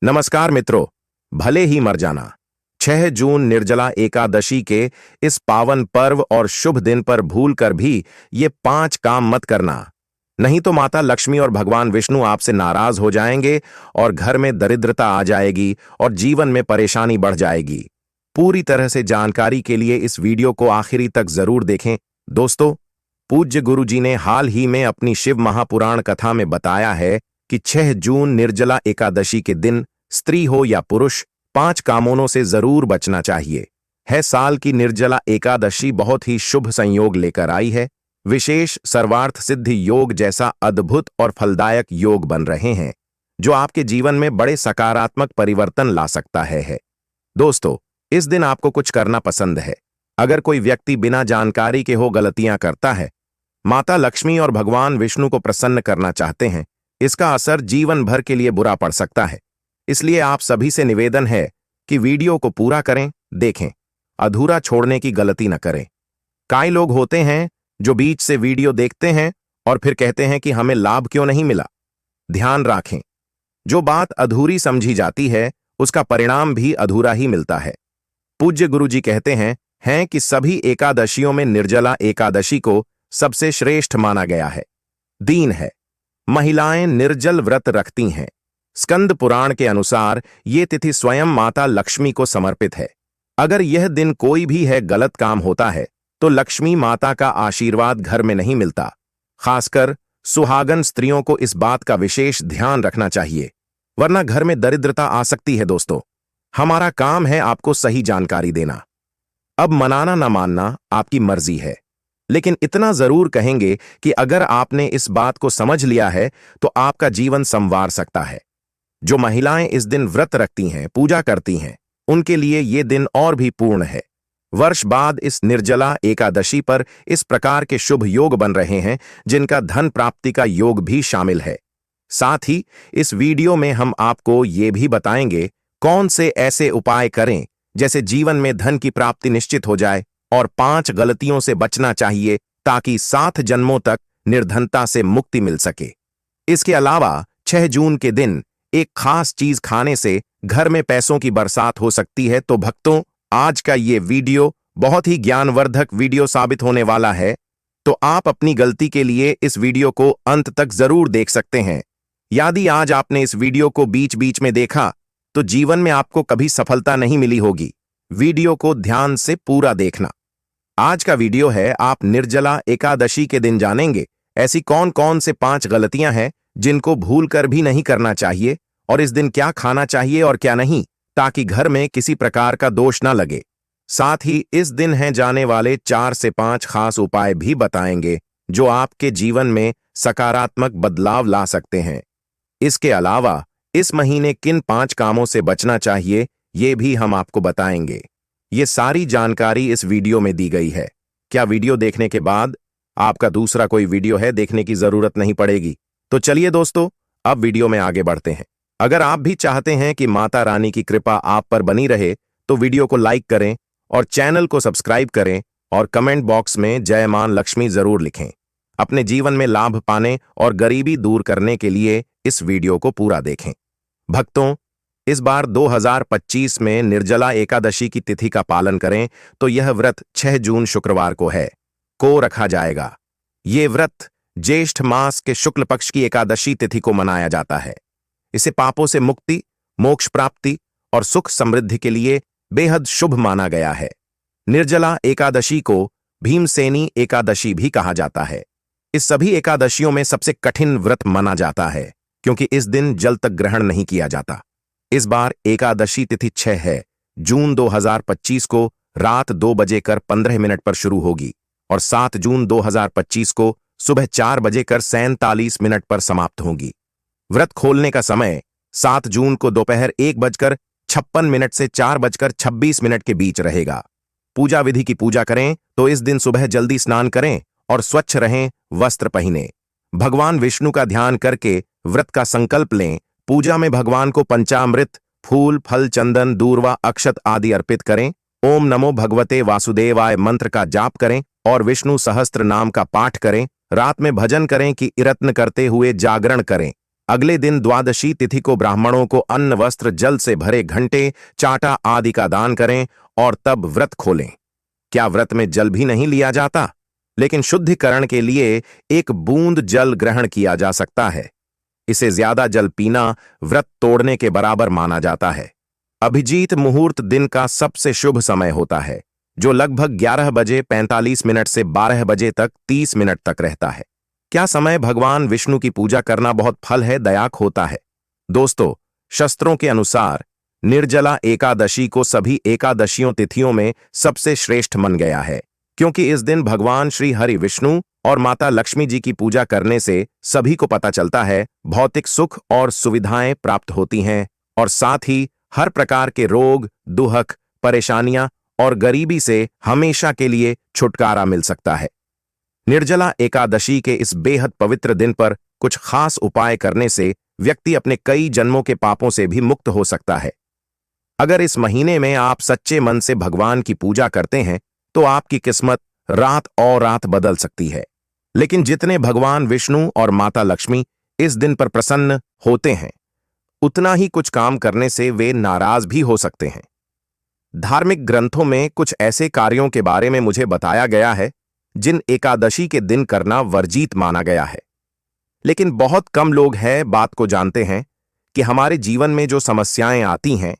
नमस्कार मित्रों। भले ही मर जाना। 6 जून निर्जला एकादशी के इस पावन पर्व और शुभ दिन पर भूल कर भी ये 5 काम मत करना, नहीं तो माता लक्ष्मी और भगवान विष्णु आपसे नाराज हो जाएंगे और घर में दरिद्रता आ जाएगी और जीवन में परेशानी बढ़ जाएगी। पूरी तरह से जानकारी के लिए इस वीडियो को आखिरी तक जरूर देखें। दोस्तों, पूज्य गुरु जी ने हाल ही में अपनी शिव महापुराण कथा में बताया है कि 6 जून निर्जला एकादशी के दिन स्त्री हो या पुरुष 5 कामों से जरूर बचना चाहिए। साल की निर्जला एकादशी बहुत ही शुभ संयोग लेकर आई है। विशेष सर्वार्थ सिद्धि योग जैसा अद्भुत और फलदायक योग बन रहे हैं जो आपके जीवन में बड़े सकारात्मक परिवर्तन ला सकता है। दोस्तों, इस दिन आपको कुछ करना पसंद है। अगर कोई व्यक्ति बिना जानकारी के गलतियां करता है, माता लक्ष्मी और भगवान विष्णु को प्रसन्न करना चाहते हैं, इसका असर जीवन भर के लिए बुरा पड़ सकता है। इसलिए आप सभी से निवेदन है कि वीडियो को पूरा करें, देखें, अधूरा छोड़ने की गलती न करें। कई लोग होते हैं जो बीच से वीडियो देखते हैं और फिर कहते हैं कि हमें लाभ क्यों नहीं मिला। ध्यान रखें, जो बात अधूरी समझी जाती है उसका परिणाम भी अधूरा ही मिलता है। पूज्य गुरु जी कहते हैं कि सभी एकादशियों में निर्जला एकादशी को सबसे श्रेष्ठ माना गया है। दीन है, महिलाएं निर्जल व्रत रखती हैं। स्कंद पुराण के अनुसार ये तिथि स्वयं माता लक्ष्मी को समर्पित है। अगर यह दिन कोई भी गलत काम होता है तो लक्ष्मी माता का आशीर्वाद घर में नहीं मिलता। खासकर सुहागन स्त्रियों को इस बात का विशेष ध्यान रखना चाहिए, वरना घर में दरिद्रता आ सकती है। दोस्तों, हमारा काम है आपको सही जानकारी देना। अब मानना न मानना आपकी मर्जी है, लेकिन इतना जरूर कहेंगे कि अगर आपने इस बात को समझ लिया है तो आपका जीवन संवार सकता है। जो महिलाएं इस दिन व्रत रखती हैं, पूजा करती हैं, उनके लिए ये दिन और भी पूर्ण है। वर्ष बाद इस निर्जला एकादशी पर इस प्रकार के शुभ योग बन रहे हैं जिनका धन प्राप्ति का योग भी शामिल है। साथ ही इस वीडियो में हम आपको ये भी बताएंगे कौन से ऐसे उपाय करें जैसे जीवन में धन की प्राप्ति निश्चित हो जाए, और 5 गलतियों से बचना चाहिए ताकि 7 जन्मों तक निर्धनता से मुक्ति मिल सके। इसके अलावा 6 जून के दिन एक खास चीज खाने से घर में पैसों की बरसात हो सकती है। तो भक्तों, आज का ये वीडियो बहुत ही ज्ञानवर्धक वीडियो साबित होने वाला है, तो आप अपनी गलती के लिए इस वीडियो को अंत तक जरूर देख सकते हैं। यदि आज आपने इस वीडियो को बीच बीच में देखा तो जीवन में आपको कभी सफलता नहीं मिली होगी। वीडियो को ध्यान से पूरा देखना। आज का वीडियो है, आप निर्जला एकादशी के दिन जानेंगे ऐसी कौन कौन से 5 गलतियां हैं जिनको भूल कर भी नहीं करना चाहिए, और इस दिन क्या खाना चाहिए और क्या नहीं, ताकि घर में किसी प्रकार का दोष ना लगे। साथ ही इस दिन जाने वाले 4 से 5 खास उपाय भी बताएंगे जो आपके जीवन में सकारात्मक बदलाव ला सकते हैं। इसके अलावा इस महीने किन 5 कामों से बचना चाहिए ये भी हम आपको बताएंगे। ये सारी जानकारी इस वीडियो में दी गई है। क्या वीडियो देखने के बाद आपका दूसरा कोई वीडियो देखने की जरूरत नहीं पड़ेगी? तो चलिए दोस्तों, अब वीडियो में आगे बढ़ते हैं। अगर आप भी चाहते हैं कि माता रानी की कृपा आप पर बनी रहे तो वीडियो को लाइक करें और चैनल को सब्सक्राइब करें, और कमेंट बॉक्स में जय मां लक्ष्मी जरूर लिखें। अपने जीवन में लाभ पाने और गरीबी दूर करने के लिए इस वीडियो को पूरा देखें। भक्तों, इस बार 2025 में निर्जला एकादशी की तिथि का पालन करें तो यह व्रत 6 जून शुक्रवार को रखा जाएगा। ये व्रत ज्येष्ठ मास के शुक्ल पक्ष की एकादशी तिथि को मनाया जाता है। इसे पापों से मुक्ति, मोक्ष प्राप्ति और सुख समृद्धि के लिए बेहद शुभ माना गया है। निर्जला एकादशी को भीमसेनी एकादशी भी कहा जाता है। इस सभी एकादशियों में सबसे कठिन व्रत माना जाता है क्योंकि इस दिन जल तक ग्रहण नहीं किया जाता। इस बार एकादशी तिथि 6 जून 2025 को रात 2:15 पर शुरू होगी और 7 जून 2025 को सुबह 4:47 पर समाप्त होगी। व्रत खोलने का समय 7 जून को दोपहर 1:56 से 4:26 के बीच रहेगा। पूजा विधि की पूजा करें तो इस दिन सुबह जल्दी स्नान करें और स्वच्छ रहें, वस्त्र पहनें। भगवान विष्णु का ध्यान करके व्रत का संकल्प लें। पूजा में भगवान को पंचामृत, फूल, फल, चंदन, दूर्वा, अक्षत आदि अर्पित करें। ओम नमो भगवते वासुदेवाय मंत्र का जाप करें और विष्णु सहस्त्र नाम का पाठ करें। रात में भजन करें कि इरत्न करते हुए जागरण करें। अगले दिन द्वादशी तिथि को ब्राह्मणों को अन्न वस्त्र जल से भरे घंटे चाटा आदि का दान करें और तब व्रत खोलें। क्या व्रत में जल भी नहीं लिया जाता? लेकिन शुद्धिकरण के लिए एक बूंद जल ग्रहण किया जा सकता है। इसे ज्यादा जल पीना व्रत तोड़ने के बराबर माना जाता है। अभिजीत मुहूर्त दिन का सबसे शुभ समय होता है, जो लगभग 11 बजे 45 मिनट से 12 बजे तक 30 मिनट तक रहता है। क्या समय भगवान विष्णु की पूजा करना बहुत फल है दायक होता है? दोस्तों, शास्त्रों के अनुसार निर्जला एकादशी को सभी एकादशियों तिथियों में सबसे श्रेष्ठ मन गया है, क्योंकि इस दिन भगवान श्री हरि विष्णु और माता लक्ष्मी जी की पूजा करने से सभी को पता चलता है भौतिक सुख और सुविधाएं प्राप्त होती हैं और साथ ही हर प्रकार के रोग, दुहक, परेशानियां और गरीबी से हमेशा के लिए छुटकारा मिल सकता है। निर्जला एकादशी के इस बेहद पवित्र दिन पर कुछ खास उपाय करने से व्यक्ति अपने कई जन्मों के पापों से भी मुक्त हो सकता है। अगर इस महीने में आप सच्चे मन से भगवान की पूजा करते हैं तो आपकी किस्मत रात और रात बदल सकती है। लेकिन जितने भगवान विष्णु और माता लक्ष्मी इस दिन पर प्रसन्न होते हैं, उतना ही कुछ काम करने से वे नाराज भी हो सकते हैं। धार्मिक ग्रंथों में कुछ ऐसे कार्यों के बारे में मुझे बताया गया है जिन एकादशी के दिन करना वर्जित माना गया है। लेकिन बहुत कम लोग हैं बात को जानते हैं कि हमारे जीवन में जो समस्याएं आती हैं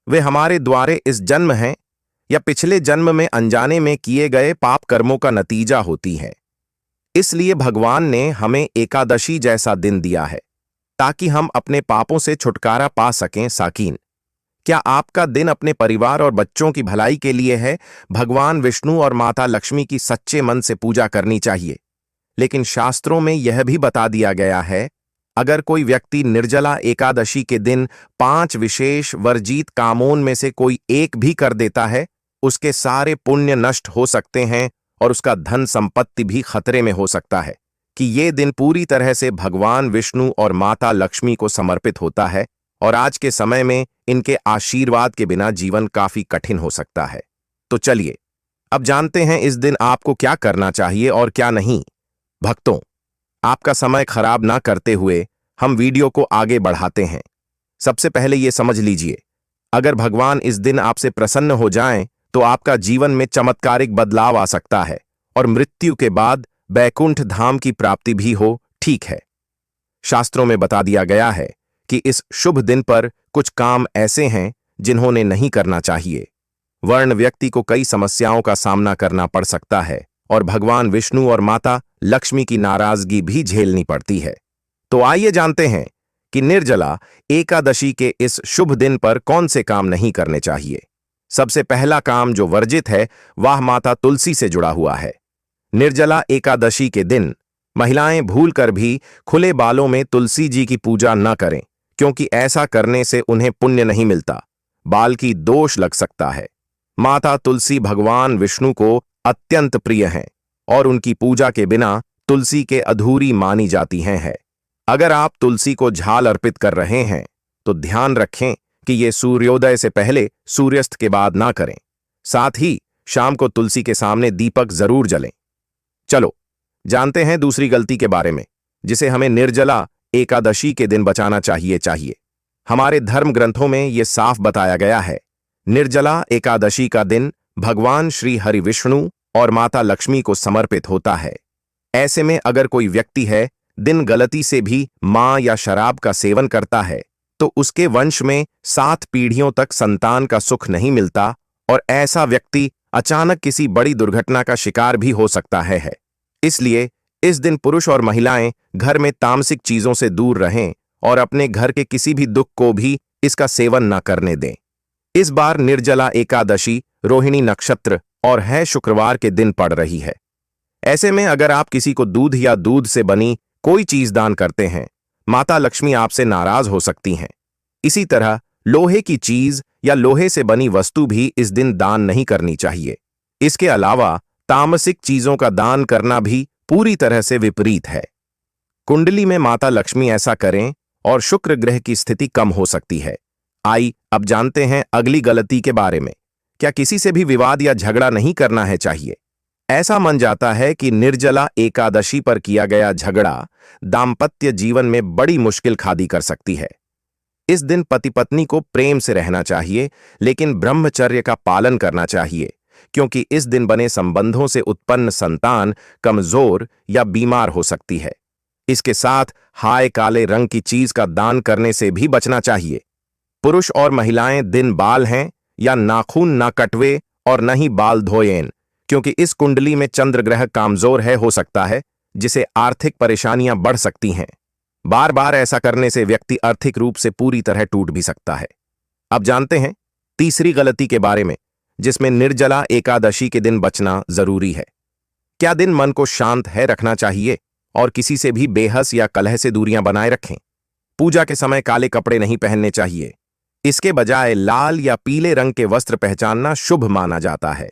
वे हमारे द्वारे इस जन्म हैं या पिछले जन्म में अनजाने में किए गए पाप कर्मों का नतीजा होती है। इसलिए भगवान ने हमें एकादशी जैसा दिन दिया है ताकि हम अपने पापों से छुटकारा पा सकें। साकीन, क्या आपका दिन अपने परिवार और बच्चों की भलाई के लिए है? भगवान विष्णु और माता लक्ष्मी की सच्चे मन से पूजा करनी चाहिए। लेकिन शास्त्रों में यह भी बता दिया गया है, अगर कोई व्यक्ति निर्जला एकादशी के दिन 5 विशेष वर्जित कामों में से कोई एक भी कर देता है, उसके सारे पुण्य नष्ट हो सकते हैं और उसका धन संपत्ति भी खतरे में हो सकता है। कि ये दिन पूरी तरह से भगवान विष्णु और माता लक्ष्मी को समर्पित होता है और आज के समय में इनके आशीर्वाद के बिना जीवन काफी कठिन हो सकता है। तो चलिए अब जानते हैं इस दिन आपको क्या करना चाहिए और क्या नहीं। भक्तों, आपका समय खराब ना करते हुए हम वीडियो को आगे बढ़ाते हैं। सबसे पहले ये समझ लीजिए, अगर भगवान इस दिन आपसे प्रसन्न हो जाएं तो आपका जीवन में चमत्कारिक बदलाव आ सकता है और मृत्यु के बाद बैकुंठ धाम की प्राप्ति भी हो। ठीक है, शास्त्रों में बता दिया गया है कि इस शुभ दिन पर कुछ काम ऐसे हैं जिन्होंने नहीं करना चाहिए। वर्ण व्यक्ति को कई समस्याओं का सामना करना पड़ सकता है और भगवान विष्णु और माता लक्ष्मी की नाराजगी भी झेलनी पड़ती है। तो आइए जानते हैं कि निर्जला एकादशी के इस शुभ दिन पर कौन से काम नहीं करने चाहिए। सबसे पहला काम जो वर्जित है वह माता तुलसी से जुड़ा हुआ है। निर्जला एकादशी के दिन महिलाएं भूलकर भी खुले बालों में तुलसी जी की पूजा न करें, क्योंकि ऐसा करने से उन्हें पुण्य नहीं मिलता, बाल की दोष लग सकता है। माता तुलसी भगवान विष्णु को अत्यंत प्रिय हैं और उनकी पूजा के बिना तुलसी के अधूरी मानी जाती हैं। अगर आप तुलसी को झाल अर्पित कर रहे हैं तो ध्यान रखें कि ये सूर्योदय से पहले सूर्यास्त के बाद ना करें। साथ ही शाम को तुलसी के सामने दीपक जरूर जलें। चलो जानते हैं दूसरी गलती के बारे में जिसे हमें निर्जला एकादशी के दिन बचाना चाहिए। हमारे धर्म ग्रंथों में यह साफ बताया गया है, निर्जला एकादशी का दिन भगवान श्री हरि विष्णु और माता लक्ष्मी को समर्पित होता है। ऐसे में अगर कोई व्यक्ति है दिन गलती से भी मां या शराब का सेवन करता है तो उसके वंश में 7 पीढ़ियों तक संतान का सुख नहीं मिलता और ऐसा व्यक्ति अचानक किसी बड़ी दुर्घटना का शिकार भी हो सकता है। इसलिए इस दिन पुरुष और महिलाएं घर में तामसिक चीजों से दूर रहें और अपने घर के किसी भी दुख को भी इसका सेवन न करने दें। इस बार निर्जला एकादशी रोहिणी नक्षत्र और है शुक्रवार के दिन पड़ रही है। ऐसे में अगर आप किसी को दूध या दूध से बनी कोई चीज दान करते हैं, माता लक्ष्मी आपसे नाराज हो सकती हैं। इसी तरह लोहे की चीज या लोहे से बनी वस्तु भी इस दिन दान नहीं करनी चाहिए। इसके अलावा तामसिक चीजों का दान करना भी पूरी तरह से विपरीत है। कुंडली में माता लक्ष्मी ऐसा करें और शुक्र ग्रह की स्थिति कम हो सकती है। अब जानते हैं अगली गलती के बारे में। क्या किसी से भी विवाद या झगड़ा नहीं करना है चाहिए? ऐसा मन जाता है कि निर्जला एकादशी पर किया गया झगड़ा दाम्पत्य जीवन में बड़ी मुश्किल खड़ी कर सकती है। इस दिन पति पत्नी को प्रेम से रहना चाहिए, लेकिन ब्रह्मचर्य का पालन करना चाहिए, क्योंकि इस दिन बने संबंधों से उत्पन्न संतान कमजोर या बीमार हो सकती है। इसके साथ हाय काले रंग की चीज का दान करने से भी बचना चाहिए। पुरुष और महिलाएं दिन बाल हैं या नाखून ना कटवे और न ही बाल धोएं, क्योंकि इस कुंडली में चंद्र ग्रह कमजोर हो सकता है, जिसे आर्थिक परेशानियां बढ़ सकती हैं। बार बार ऐसा करने से व्यक्ति आर्थिक रूप से पूरी तरह टूट भी सकता है। अब जानते हैं तीसरी गलती के बारे में, जिसमें निर्जला एकादशी के दिन बचना जरूरी है। क्या दिन मन को शांत रखना चाहिए और किसी से भी बेहस या कलह से दूरियां बनाए रखें। पूजा के समय काले कपड़े नहीं पहनने चाहिए। इसके बजाय लाल या पीले रंग के वस्त्र पहचानना शुभ माना जाता है।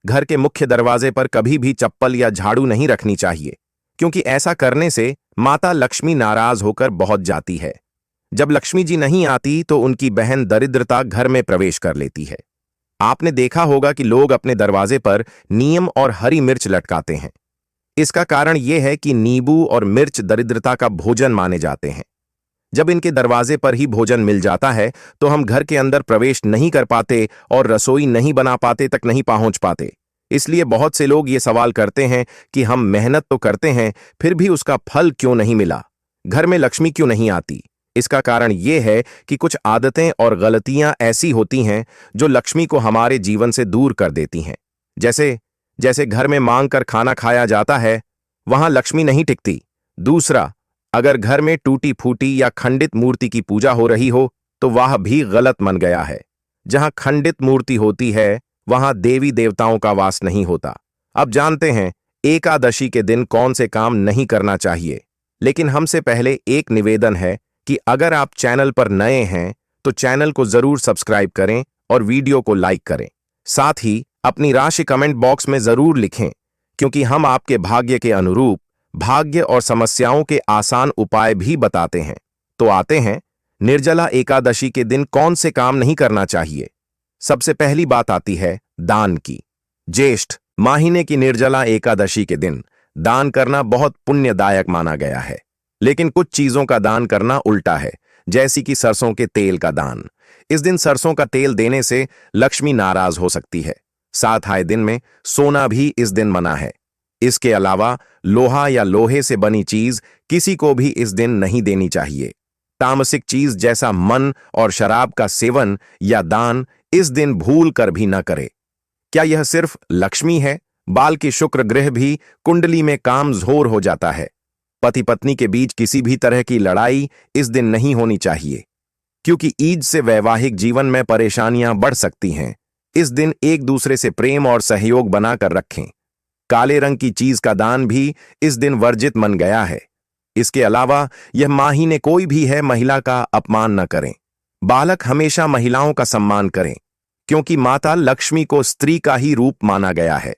घर के मुख्य दरवाजे पर कभी भी चप्पल या झाड़ू नहीं रखनी चाहिए, क्योंकि ऐसा करने से माता लक्ष्मी नाराज होकर बहुत जाती है। जब लक्ष्मी जी नहीं आती तो उनकी बहन दरिद्रता घर में प्रवेश कर लेती है। आपने देखा होगा कि लोग अपने दरवाजे पर नीम और हरी मिर्च लटकाते हैं। इसका कारण यह है कि नींबू और मिर्च दरिद्रता का भोजन माने जाते हैं। जब इनके दरवाजे पर ही भोजन मिल जाता है तो हम घर के अंदर प्रवेश नहीं कर पाते और रसोई नहीं बना पाते तक नहीं पहुंच पाते। इसलिए बहुत से लोग ये सवाल करते हैं कि हम मेहनत तो करते हैं, फिर भी उसका फल क्यों नहीं मिला, घर में लक्ष्मी क्यों नहीं आती। इसका कारण यह है कि कुछ आदतें और गलतियां ऐसी होती हैं जो लक्ष्मी को हमारे जीवन से दूर कर देती हैं। जैसे घर में मांग कर खाना खाया जाता है, वहां लक्ष्मी नहीं टिकती। दूसरा, अगर घर में टूटी फूटी या खंडित मूर्ति की पूजा हो रही हो तो वह भी गलत मन गया है। जहां खंडित मूर्ति होती है वहां देवी देवताओं का वास नहीं होता। अब जानते हैं एकादशी के दिन कौन से काम नहीं करना चाहिए। लेकिन हमसे पहले एक निवेदन है कि अगर आप चैनल पर नए हैं तो चैनल को जरूर सब्सक्राइब करें और वीडियो को लाइक करें। साथ ही अपनी राशि कमेंट बॉक्स में जरूर लिखें, क्योंकि हम आपके भाग्य के अनुरूप भाग्य और समस्याओं के आसान उपाय भी बताते हैं। तो आते हैं निर्जला एकादशी के दिन कौन से काम नहीं करना चाहिए। सबसे पहली बात आती है दान की। ज्येष्ठ महीने की निर्जला एकादशी के दिन दान करना बहुत पुण्यदायक माना गया है, लेकिन कुछ चीजों का दान करना उल्टा है, जैसी कि सरसों के तेल का दान। इस दिन सरसों का तेल देने से लक्ष्मी नाराज हो सकती है। साथ आए दिन में सोना भी इस दिन मना है। इसके अलावा लोहा या लोहे से बनी चीज किसी को भी इस दिन नहीं देनी चाहिए। तामसिक चीज जैसा मन और शराब का सेवन या दान इस दिन भूल कर भी न करे। क्या यह सिर्फ लक्ष्मी है? बाल की शुक्र ग्रह भी कुंडली में कामजोर हो जाता है। पति पत्नी के बीच किसी भी तरह की लड़ाई इस दिन नहीं होनी चाहिए, क्योंकि ईद से वैवाहिक जीवन में परेशानियां बढ़ सकती हैं। इस दिन एक दूसरे से प्रेम और सहयोग बनाकर रखें। काले रंग की चीज का दान भी इस दिन वर्जित मन गया है। इसके अलावा यह महीने कोई भी महिला का अपमान न करें। बालक हमेशा महिलाओं का सम्मान करें, क्योंकि माता लक्ष्मी को स्त्री का ही रूप माना गया है।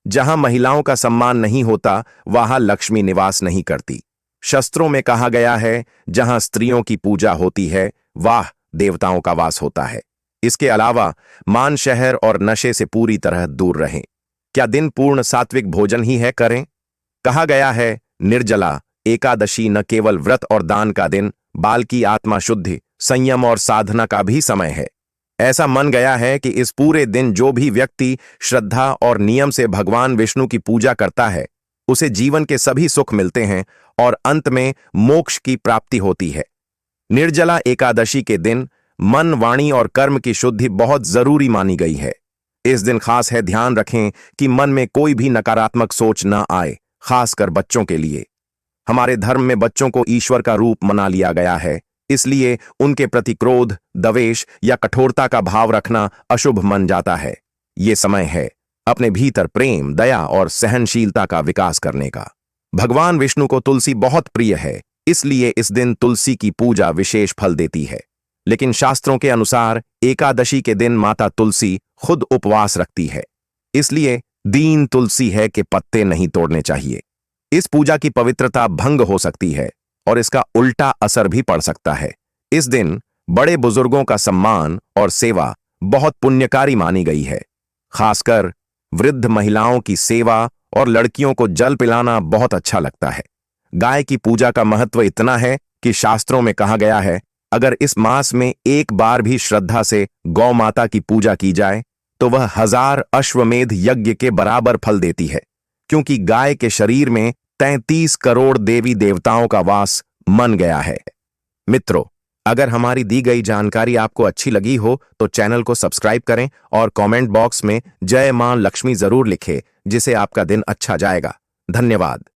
जहां महिलाओं का सम्मान नहीं होता वहां लक्ष्मी निवास नहीं करती। शास्त्रों में कहा गया है जहां स्त्रियों की पूजा होती है वहां देवताओं का वास होता है। इसके अलावा मान शहर और नशे से पूरी तरह दूर रहें। क्या दिन पूर्ण सात्विक भोजन ही करें? कहा गया है निर्जला एकादशी न केवल व्रत और दान का दिन, बल्कि आत्मा शुद्धि, संयम और साधना का भी समय है। ऐसा मन गया है कि इस पूरे दिन जो भी व्यक्ति श्रद्धा और नियम से भगवान विष्णु की पूजा करता है उसे जीवन के सभी सुख मिलते हैं और अंत में मोक्ष की प्राप्ति होती है। निर्जला एकादशी के दिन मन, वाणी और कर्म की शुद्धि बहुत जरूरी मानी गई है। इस दिन खास ध्यान रखें कि मन में कोई भी नकारात्मक सोच न आए, खासकर बच्चों के लिए। हमारे धर्म में बच्चों को ईश्वर का रूप मना लिया गया है, इसलिए उनके प्रति क्रोध, द्वेष या कठोरता का भाव रखना अशुभ मन जाता है। ये समय है अपने भीतर प्रेम, दया और सहनशीलता का विकास करने का। भगवान विष्णु को तुलसी बहुत प्रिय है, इसलिए इस दिन तुलसी की पूजा विशेष फल देती है। लेकिन शास्त्रों के अनुसार एकादशी के दिन माता तुलसी खुद उपवास रखती है, इसलिए दीन तुलसी के पत्ते नहीं तोड़ने चाहिए। इस पूजा की पवित्रता भंग हो सकती है और इसका उल्टा असर भी पड़ सकता है। इस दिन बड़े बुजुर्गों का सम्मान और सेवा बहुत पुण्यकारी मानी गई है। खासकर वृद्ध महिलाओं की सेवा और लड़कियों को जल पिलाना बहुत अच्छा लगता है। गाय की पूजा का महत्व इतना है कि शास्त्रों में कहा गया है, अगर इस मास में एक बार भी श्रद्धा से गौ माता की पूजा की जाए तो वह 1000 अश्वमेध यज्ञ के बराबर फल देती है, क्योंकि गाय के शरीर में 33 करोड़ देवी देवताओं का वास मन गया है। मित्रों, अगर हमारी दी गई जानकारी आपको अच्छी लगी हो तो चैनल को सब्सक्राइब करें और कमेंट बॉक्स में जय मां लक्ष्मी जरूर लिखें, जिसे आपका दिन अच्छा जाएगा। धन्यवाद।